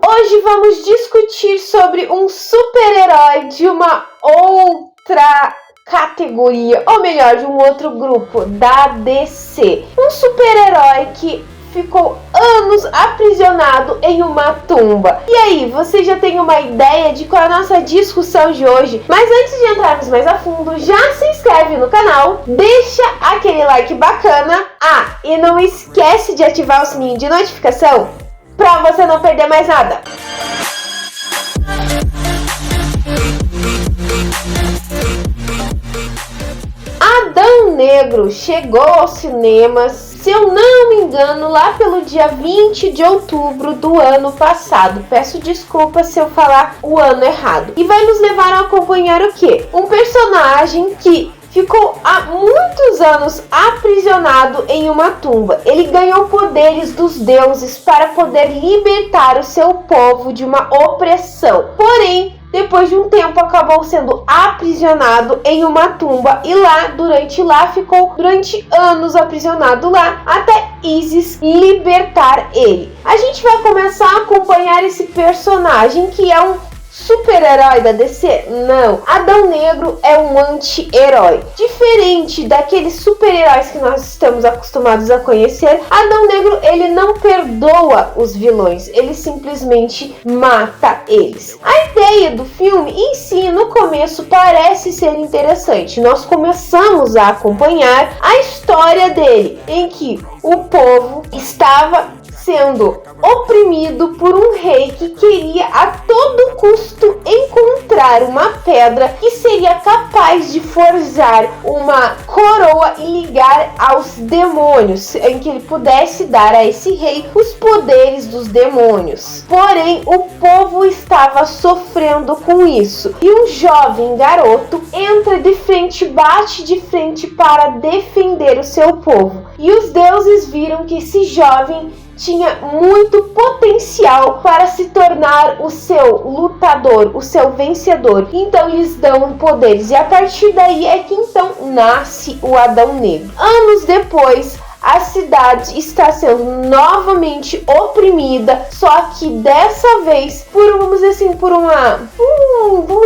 Hoje vamos discutir sobre um super-herói de uma outra categoria, ou melhor, de um outro grupo, da DC. Um super-herói que ficou anos aprisionado em uma tumba. E aí, você já tem uma ideia de qual é a nossa discussão de hoje? Mas antes de entrarmos mais a fundo, já se inscreve no canal, deixa aquele like bacana. Ah, e não esquece de ativar o sininho de notificação para você não perder mais nada. Adão Negro chegou aos cinemas, se eu não me engano, lá pelo dia 20 de outubro do ano passado. Peço desculpas se eu falar o ano errado. E vai nos levar a acompanhar o quê? Um personagem que ficou há muitos anos aprisionado em uma tumba. Ele ganhou poderes dos deuses para poder libertar o seu povo de uma opressão. Porém, depois de um tempo acabou sendo aprisionado em uma tumba e ficou durante anos aprisionado lá, até Isis libertar ele. A gente vai começar a acompanhar esse personagem que é um super-herói da DC? Não. Adão Negro é um anti-herói. Diferente daqueles super-heróis que nós estamos acostumados a conhecer, Adão Negro, ele não perdoa os vilões, ele simplesmente mata eles. A ideia do filme em si, no começo, parece ser interessante. Nós começamos a acompanhar a história dele, em que o povo estava sendo oprimido por um rei que queria a todo custo encontrar uma pedra que seria capaz de forjar uma coroa e ligar aos demônios, em que ele pudesse dar a esse rei os poderes dos demônios. Porém, o povo estava sofrendo com isso e um jovem garoto entra de frente, bate de frente para defender o seu povo. E os deuses viram que esse jovem tinha muito potencial para se tornar o seu lutador, o seu vencedor. Então eles dão poderes e a partir daí é que então nasce o Adão Negro. Anos depois, a cidade está sendo novamente oprimida, só que dessa vez vamos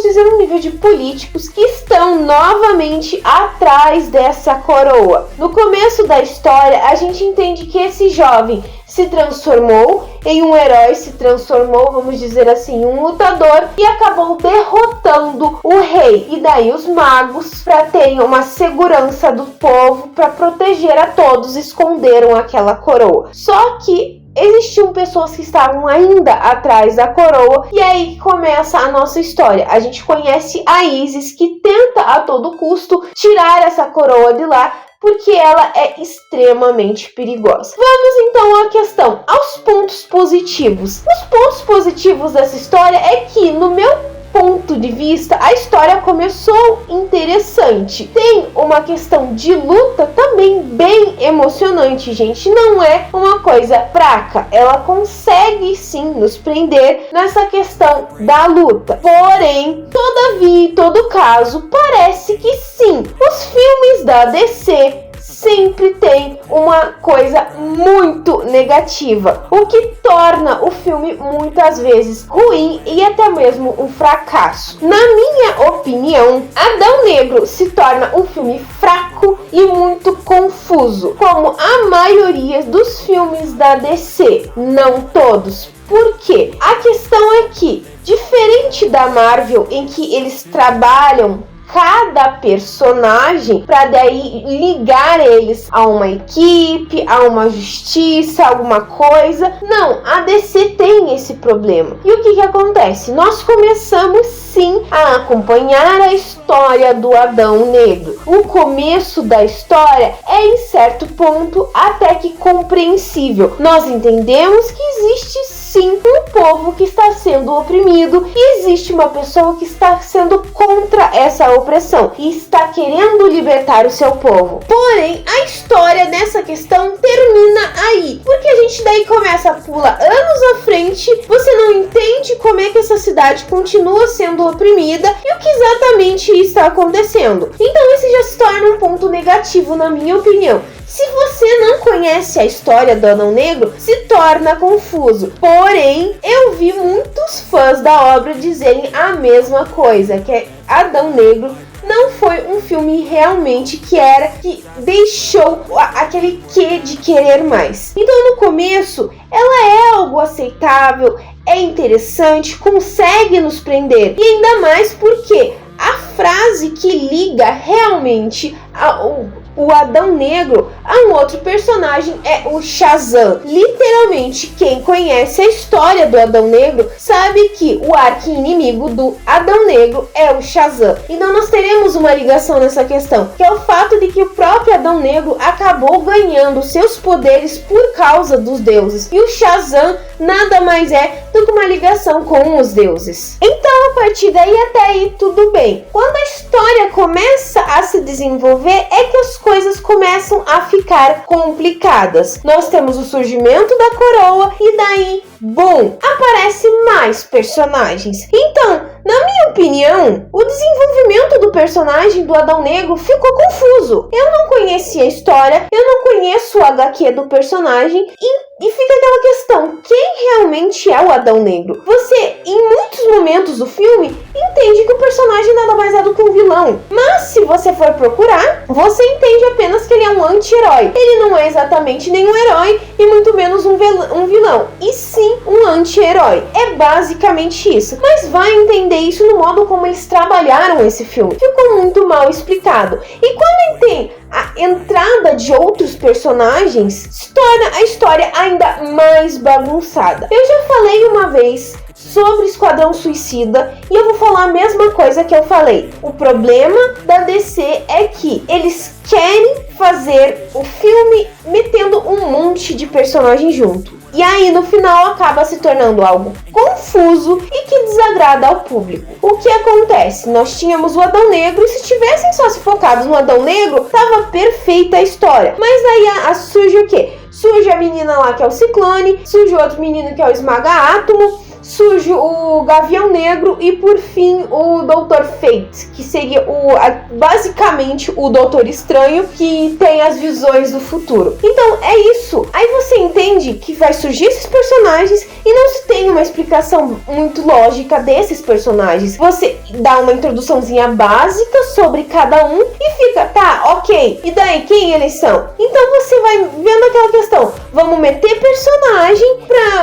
dizer um nível de políticos que estão novamente atrás dessa coroa. No começo da história, a gente entende que esse jovem se transformou em um herói, se transformou, vamos dizer assim, um lutador e acabou derrotando o rei. E daí os magos, para terem uma segurança do povo, para proteger a todos, esconderam aquela coroa. Só que existiam pessoas que estavam ainda atrás da coroa e aí começa a nossa história. A gente conhece a Isis, que tenta a todo custo tirar essa coroa de lá, porque ela é extremamente perigosa. Vamos então à questão, aos pontos positivos. Os pontos positivos dessa história é que, no meu ponto de vista, a história começou interessante. Tem uma questão de luta também bem emocionante, gente. Não é uma coisa fraca. Ela consegue sim nos prender nessa questão da luta. Porém, todavia, em todo caso, parece que sim, os filmes da DC sempre tem uma coisa muito negativa, o que torna o filme muitas vezes ruim e até mesmo um fracasso. Na minha opinião, Adão Negro se torna um filme fraco e muito confuso, como a maioria dos filmes da DC, não todos. Por quê? A questão é que, diferente da Marvel, em que eles trabalham cada personagem para daí ligar eles a uma equipe, a uma justiça, alguma coisa. Não, a DC tem esse problema. E o que acontece? Nós começamos sim a acompanhar a história do Adão Negro. O começo da história é em certo ponto até que compreensível. Nós entendemos que existe sim um povo que está sendo oprimido e existe uma pessoa que está sendo contra essa opressão e está querendo libertar o seu povo. Porém, a história nessa questão termina aí, porque a gente daí começa a pular anos à frente, você não entende como é que essa cidade continua sendo oprimida e o que exatamente está acontecendo. Então esse já se torna um ponto negativo, na minha opinião. Se você não conhece a história do Adão Negro, se torna confuso. Porém, eu vi muitos fãs da obra dizerem a mesma coisa, que Adão Negro não foi um filme realmente que deixou aquele quê de querer mais. Então, no começo, ela é algo aceitável, é interessante, consegue nos prender. E ainda mais porque a frase que liga realmente o Adão Negro a um outro personagem é o Shazam. Literalmente, quem conhece a história do Adão Negro sabe que o arqui-inimigo do Adão Negro é o Shazam. Então nós teremos uma ligação nessa questão, que é o fato de que o próprio Adão Negro acabou ganhando seus poderes por causa dos deuses. E o Shazam nada mais é do que uma ligação com os deuses. Então, a partir daí até aí tudo bem. Quando a história começa a se desenvolver, é que as coisas começam a ficar complicadas. Nós temos o surgimento da coroa e daí, bom, aparecem mais personagens. Então, na minha opinião, o desenvolvimento do personagem do Adão Negro ficou confuso. Eu não conhecia a história, eu não conheço o HQ do personagem e fica aquela questão, quem realmente é o Adão Negro? Você, em muitos momentos do filme, entende que o personagem nada mais é do que um vilão. Mas se você for procurar, você entende apenas que ele é um anti-herói. Ele não é exatamente nenhum herói e muito menos um vilão, e sim um anti-herói. É basicamente isso. Mas vai entender isso no modo como eles trabalharam esse filme. Ficou muito mal explicado. E quando tem a entrada de outros personagens, se torna a história ainda mais bagunçada. Eu já falei uma vez sobre Esquadrão Suicida e eu vou falar a mesma coisa que eu falei. O problema da DC é que eles querem fazer o filme metendo um monte de personagens junto. E aí, no final, acaba se tornando algo confuso e que desagrada ao público. O que acontece? Nós tínhamos o Adão Negro e se tivessem só se focados no Adão Negro, tava perfeita a história. Mas aí surge o quê? Surge a menina lá que é o Ciclone, surge outro menino que é o Esmaga-Átomo, surge o Gavião Negro e por fim o Dr. Fate, que seria basicamente o Doutor Estranho, que tem as visões do futuro. Então é isso. Aí você entende que vai surgir esses personagens e não se tem uma explicação muito lógica desses personagens. Você dá uma introduçãozinha básica sobre cada um e fica, tá, ok, e daí quem eles são? Então você vai vendo aquela questão, vamos meter personagem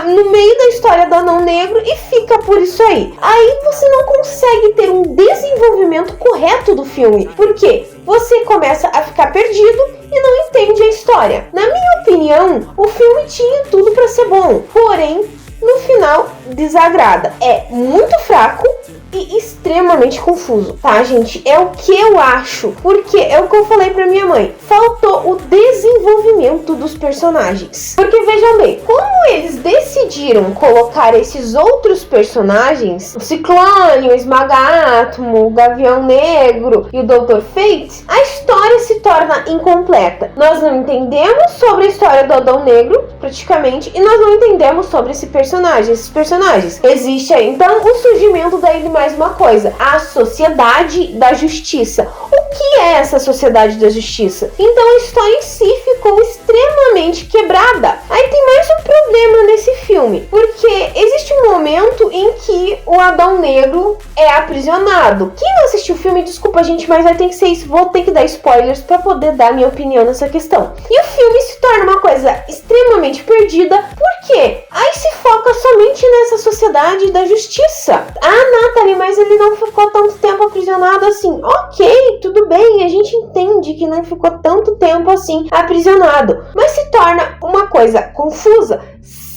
no meio da história do Adão Negro e fica por isso aí. Aí você não consegue ter um desenvolvimento correto do filme, porque você começa a ficar perdido e não entende a história. Na minha opinião, o filme tinha tudo para ser bom, porém, no final, desagrada. É muito fraco e extremamente confuso, tá, gente? É o que eu acho, porque é o que eu falei pra minha mãe. Faltou o desenvolvimento dos personagens. Porque vejam bem, como eles decidiram colocar esses outros personagens, o Ciclone, o Esmaga-Átomo, o Gavião Negro e o Dr. Fate, a história se torna incompleta. Nós não entendemos sobre a história do Adão Negro, praticamente, e nós não entendemos sobre esses personagens. Existe aí, então, o surgimento daí de mais uma coisa, a Sociedade da Justiça. O que é essa Sociedade da Justiça? Então a história em si ficou extremamente quebrada. Aí tem mais um problema nesse filme, porque existe um momento em que o Adão Negro é aprisionado. Quem não assistiu o filme, desculpa gente, mas vai ter que ser isso, vou ter que dar spoilers para poder dar minha opinião nessa questão. E o filme se torna uma coisa extremamente perdida, por quê? Aí se foca somente nessa Sociedade da Justiça. Ah, Nathalie, mas ele não ficou tanto tempo aprisionado assim. Ok, tudo bem, a gente entende que não ficou tanto tempo assim aprisionado, mas se torna uma coisa confusa.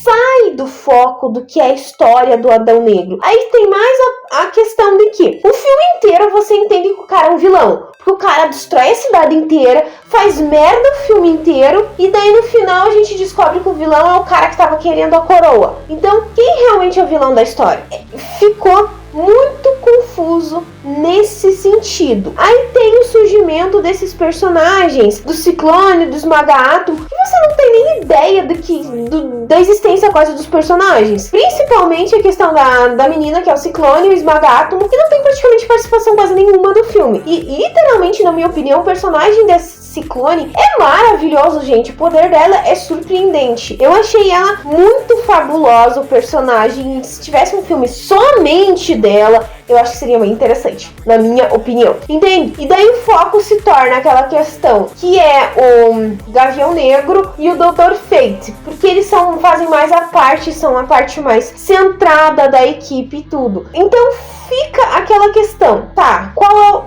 Sai do foco do que é a história do Adão Negro. Aí tem mais a questão de que o filme inteiro você entende que o cara é um vilão. Porque o cara destrói a cidade inteira, faz merda o filme inteiro, e daí no final a gente descobre que o vilão é o cara que tava querendo a coroa. Então, quem realmente é o vilão da história? Ficou muito confuso nesse sentido. Aí tem o surgimento desses personagens, do Ciclone, do Esmaga-Átomo, que você não tem nem ideia da existência quase dos personagens. Principalmente a questão da menina, que é o Ciclone, o Esmagátomo, que não tem praticamente participação quase nenhuma do filme. E literalmente, na minha opinião, o personagem desse Ciclone é maravilhoso, gente. O poder dela é surpreendente. Eu achei ela muito fabulosa, o personagem. Se tivesse um filme somente dela, eu acho que seria bem interessante, na minha opinião. Entende? E daí o foco se torna aquela questão que é o Gavião Negro e o Dr. Fate, porque eles fazem mais são a parte mais centrada da equipe e tudo. Então fica aquela questão, tá? Qual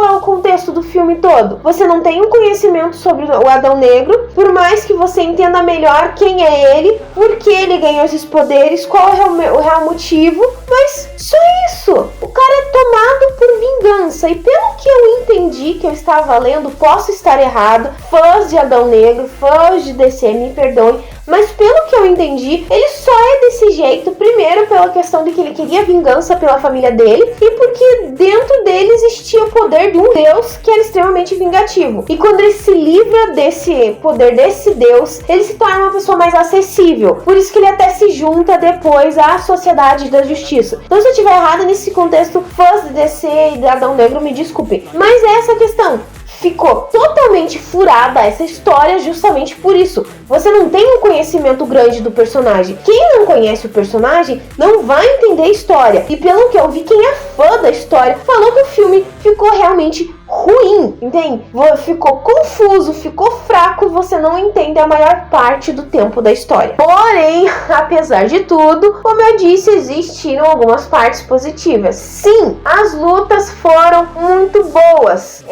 é o contexto do filme todo? Você não tem um conhecimento sobre o Adão Negro, por mais que você entenda melhor quem é ele, por que ele ganhou esses poderes, qual é o real motivo, mas só isso. O cara é tomado por vingança, e pelo que eu entendi, que eu estava lendo, posso estar errado, fãs de Adão Negro, fãs de DC, me perdoem, mas pelo que eu entendi, ele só é desse jeito, primeiro pela questão de que ele queria vingança pela família dele, e porque dentro dele existia o poder de um deus que era extremamente vingativo. E quando ele se livra desse poder desse deus, ele se torna uma pessoa mais acessível. Por isso que ele até se junta depois à Sociedade da Justiça. Então, se eu estiver errada nesse contexto, fãs de DC e de Adão Negro, me desculpem. Mas é essa a questão. Ficou totalmente furada essa história justamente por isso. Você não tem um conhecimento grande do personagem. Quem não conhece o personagem não vai entender a história. E pelo que eu vi, quem é fã da história falou que o filme ficou realmente ruim, entende? Ficou confuso, ficou fraco e você não entende a maior parte do tempo da história. Porém, apesar de tudo, como eu disse, existiram algumas partes positivas. Sim, as lutas foram muito boas.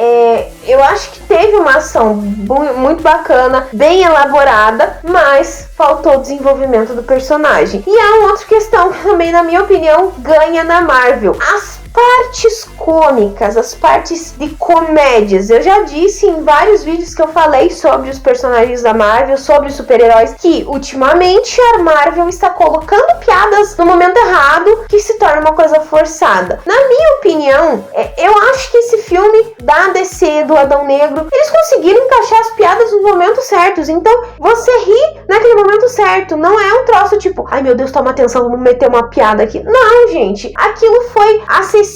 Eu acho que teve uma ação muito bacana, bem elaborada, mas faltou o desenvolvimento do personagem. E há uma outra questão que também, na minha opinião, ganha na Marvel. As partes cômicas, as partes de comédias. Eu já disse em vários vídeos que eu falei sobre os personagens da Marvel, sobre os super-heróis, que ultimamente a Marvel está colocando piadas no momento errado, que se torna uma coisa forçada. Na minha opinião, eu acho que esse filme da DC, do Adão Negro, eles conseguiram encaixar as piadas nos momentos certos. Então, você ri naquele momento certo. Não é um troço tipo, ai meu Deus, toma atenção, vamos meter uma piada aqui. Não, gente. Aquilo foi acessível.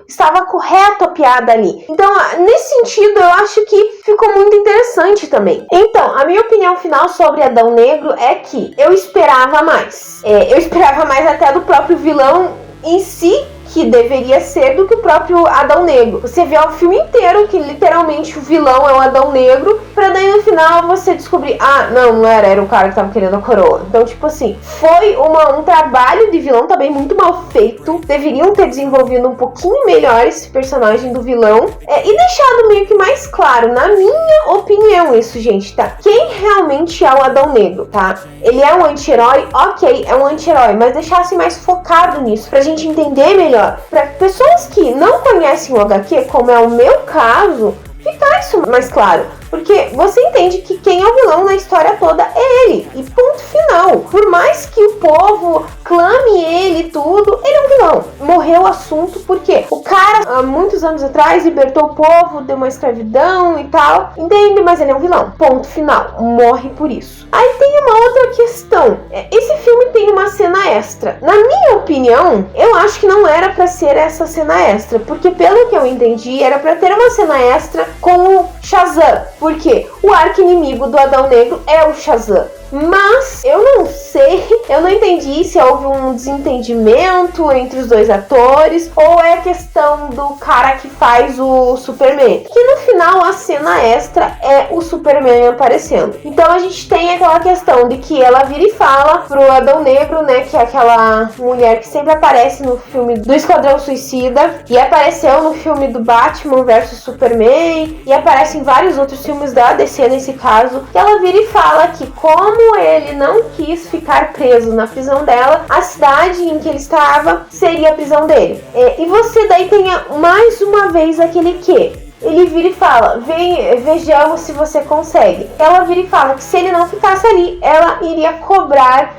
Estava correto a piada ali. Então, nesse sentido, eu acho que ficou muito interessante também. Então, a minha opinião final sobre Adão Negro é que eu esperava mais. Eu esperava mais até do próprio vilão em si, que deveria ser, do que o próprio Adão Negro. Você vê o filme inteiro que literalmente o vilão é o Adão Negro, pra daí no final você descobrir, não era o cara que tava querendo a coroa. Então, tipo assim, foi um trabalho de vilão também muito mal feito. Deveriam ter desenvolvido um pouquinho melhor esse personagem do vilão, e deixado meio que mais claro, na minha opinião, isso, gente, tá? Quem realmente é o Adão Negro, tá? Ele é um anti-herói? Ok, é um anti-herói, mas deixasse mais focado nisso, pra gente entender melhor. Para pessoas que não conhecem o HQ, como é o meu caso, ficar isso mais claro. Porque você entende que quem é o vilão na história toda é ele. E ponto final. Por mais que o povo clame ele e tudo, ele é um vilão. Morreu o assunto porque o cara, há muitos anos atrás, libertou o povo de uma escravidão e tal. Entende? Mas ele é um vilão. Ponto final. Morre por isso. Aí tem uma outra questão. Esse filme tem uma cena extra. Na minha opinião, eu acho que não era pra ser essa cena extra. Porque pelo que eu entendi, era pra ter uma cena extra com o Shazam. Porque o arqui-inimigo do Adão Negro é o Shazam. Mas eu não sei, eu não entendi se houve um desentendimento entre os dois atores ou é questão do cara que faz o Superman. Que no final a cena extra é o Superman aparecendo. Então a gente tem aquela questão de que ela vira e fala pro Adão Negro, né, que é aquela mulher que sempre aparece no filme do Esquadrão Suicida e apareceu no filme do Batman vs Superman e aparece em vários outros filmes da DC nesse caso, que ela vira e fala que como ele não quis ficar preso na prisão dela, a cidade em que ele estava seria a prisão dele. E você daí tem mais uma vez aquele quê? ele vira e fala, vejamos se você consegue. Ela vira e fala que se ele não ficasse ali, ela iria cobrar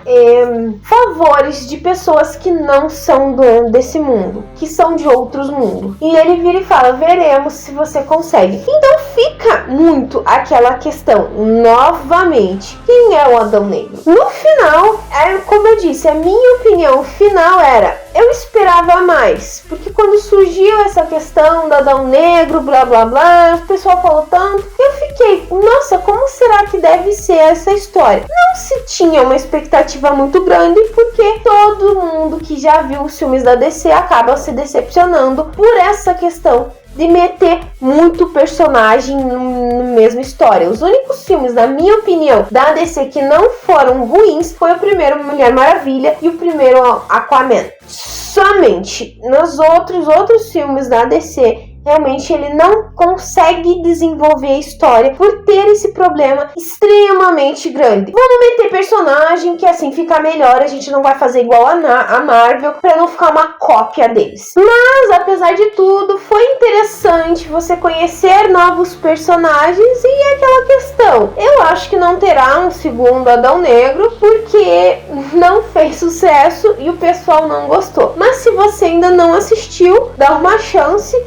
favores de pessoas que não são desse mundo, que são de outros mundos. E ele vira e fala, veremos se você consegue. Então fica muito aquela questão, novamente, quem é o Adão Negro? No final, como eu disse, a minha opinião final era, eu esperava mais, porque quando surgiu essa questão do Adão Negro, blá blá blá, o pessoal falou tanto, eu fiquei, nossa, como será que deve ser essa história? Não se tinha uma expectativa muito grande, porque todo mundo que já viu os filmes da DC acaba se decepcionando por essa questão de meter muito personagem na mesma história. Os únicos filmes, na minha opinião, da DC que não foram ruins foi o primeiro Mulher Maravilha e o primeiro Aquaman. Somente nos outros filmes da DC, realmente ele não consegue desenvolver a história por ter esse problema extremamente grande. Vamos meter personagem que assim fica melhor, a gente não vai fazer igual a Marvel para não ficar uma cópia deles. Mas apesar de tudo, foi interessante você conhecer novos personagens e aquela questão. Eu acho que não terá um segundo Adão Negro porque não fez sucesso e o pessoal não gostou. Mas se você ainda não assistiu, dá uma chance.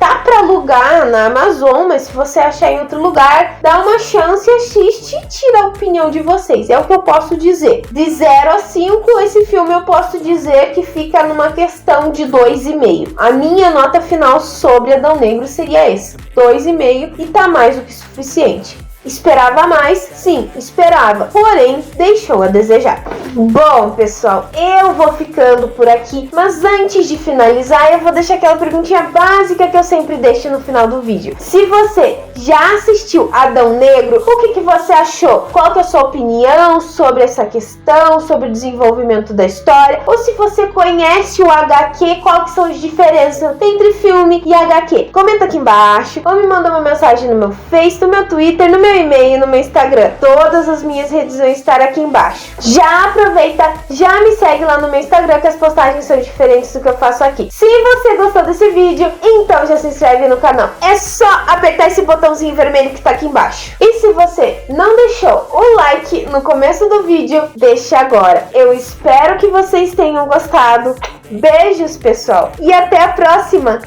Tá para alugar na Amazon, mas se você achar em outro lugar, dá uma chance, assiste e tira a opinião de vocês. É o que eu posso dizer. De 0 a 5, esse filme eu posso dizer que fica numa questão de 2,5. A minha nota final sobre Adão Negro seria esse, 2,5, e tá mais do que suficiente. Esperava mais? Sim, esperava. Porém, deixou a desejar. Bom, pessoal, eu vou ficando por aqui. Mas antes de finalizar, eu vou deixar aquela perguntinha básica que eu sempre deixo no final do vídeo. Se você já assistiu Adão Negro, o que você achou? Qual que é a sua opinião sobre essa questão, sobre o desenvolvimento da história? Ou se você conhece o HQ, qual que são as diferenças entre filme e HQ? Comenta aqui embaixo, ou me manda uma mensagem no meu Face, no meu Twitter, no meu e-mail, no meu Instagram. Todas as minhas redes vão estar aqui embaixo. Já aproveita, já me segue lá no meu Instagram, que as postagens são diferentes do que eu faço aqui. Se você gostou desse vídeo, então já se inscreve no canal. É só apertar esse botãozinho vermelho que tá aqui embaixo. E se você não deixou o like no começo do vídeo, deixa agora. Eu espero que vocês tenham gostado. Beijos, pessoal, e até a próxima!